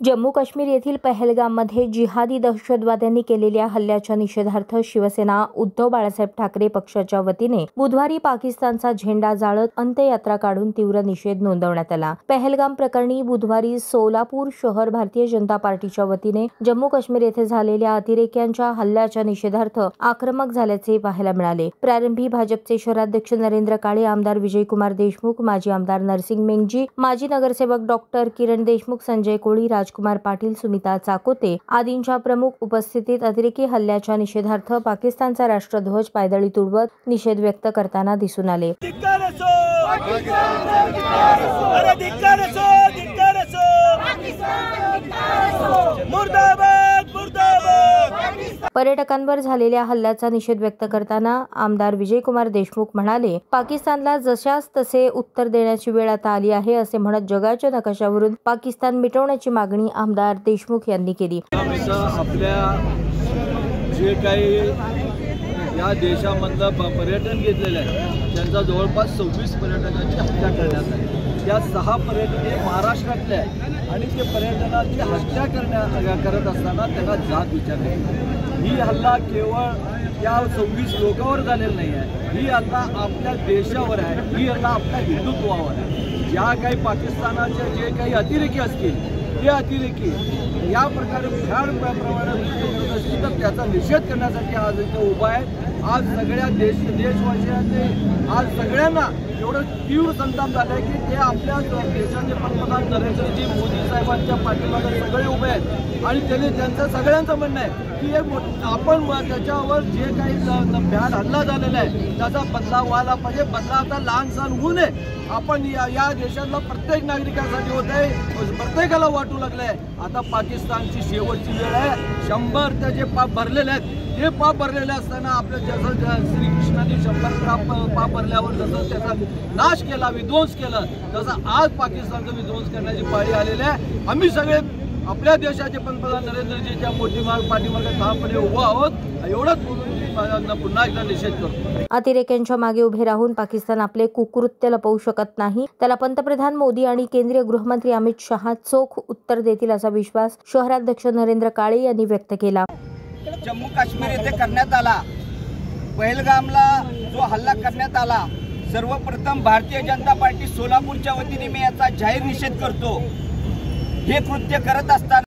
जम्मू काश्मीर येथील पहलगाममध्ये जिहादी दहशतवाद्यांनी केलेल्या हल्ल्याच्या निषेधार्थ शिवसेना उद्धव बाळासाहेब ठाकरे पक्षाच्या वतीने बुधवारी पाकिस्तानचा झेंडा जाळत अंत्ययात्रा काढून तीव्र निषेध नोंदवण्यात आला। पहलगाम प्रकरणी बुधवारी सोलापूर शहर भारतीय जनता पार्टीच्या वतीने जम्मू काश्मीर येथे झालेल्या अतिरेक्यांच्या हल्ल्याच्या निषेधार्थ आक्रमक झाल्याचे पाहायला मिळाले। प्रारंभी भाजपचे शहराध्यक्ष नरेंद्र काळे, आमदार विजयकुमार देशमुख, माजी आमदार नरसिंग मेंगजी, माजी नगरसेवक डॉक्टर किरण देशमुख, संजय कोळी, राजकुमार पाटील, सुमिता चाकोते आदींच्या प्रमुख उपस्थितीत अतिरेकी हल्ल्याच्या निषेधार्थ पाकिस्तानचा राष्ट्रध्वज पायदळी तुडवत निषेध व्यक्त करताना दिसून आले। पर्यटकांवर झालेल्या हल्ल्याचा निषेध व्यक्त करताना आमदार विजयकुमार देशमुख म्हणाले, पाकिस्तानला जशास तसे उत्तर देण्याची वेळ आता आली आहे असे म्हणत जगाच्या नकाशावरून पाकिस्तान मिटवण्याची मागणी आमदार देशमुख यांनी केली। आपल्या जे काही या देशामधलं पर्यटन घेतलेलं आहे त्यांचा जवळपास 26 पर्यटकांची हत्या करण्यात आली। त्या 6 पर्यटक हे महाराष्ट्रातले आहेत आणि ते पर्यटनाची हत्या करत असताना त्यांना जात विचारली। ही हल्ला केवळ या 26 लोकांवर झालेला नाही आहे, ही हल्ला आपल्या देशावर आहे, ही हल्ला आपल्या हिंदुत्वावर आहे। ज्या काही पाकिस्तानाचे जे काही अतिरेकी असतील ते अतिरेकी या प्रकारे भ्याड प्रमाणात असतील तर त्याचा निषेध करण्यासाठी आज इथे उभा आहे। आज सगळ्या देशवासियांनी आज सगळ्यांना एवढं तीव्र संताप झालं आहे की ते आपल्या देशाचे पंतप्रधान नरेंद्रजी मोदी साहेबांच्या पाठीमागे सगळे उभे आहेत आणि त्यांचं सगळ्यांचं म्हणणं आहे की आपण त्याच्यावर जे काही भ्याड हल्ला झालेला आहे त्याचा बदला व्हायला पाहिजे। बदला आता लहान सहान होऊ नये। आपण या देशातला प्रत्येक नागरिकांसाठी होत आहे, प्रत्येकाला वाटू लागलंय। आता पाकिस्तानची शेवटची वेळ आहे। 100 त्याचे पाप भरलेले आहेत। हे पाप भरलेले असताना आपल्या जसं श्रीकृष्णाने 100 पाप भरल्यावर जसं त्याचा नाश केला, विध्वंस केला, तसं आज पाकिस्तानचा विध्वंस करण्याची पाळी आलेली आहे। आम्ही सगळे आपल्या देशाचे पंतप्रधान नरेंद्रजीच्या पाठीमागे ठामपणे उभा आहोत। एवढंच पुन्हा एकदा निषेध करतो। अतिरेक्यांच्या मागे उभे राहून पाकिस्तान आपले कुकृत्य लपवू शकत नाही। त्याला पंतप्रधान मोदी आणि केंद्रीय गृहमंत्री अमित शहा चोख उत्तर देतील असा विश्वास शहराध्यक्ष नरेंद्र काळे यांनी व्यक्त केला। जम्मू काश्मीर येथे करण्यात आला पहलगामला जो हल्ला करण्यात आला, सर्वप्रथम भारतीय जनता पार्टी सोलापूरच्या वतीने मी याचा जाहीर निषेध करतो। हे कृत्य करत असताना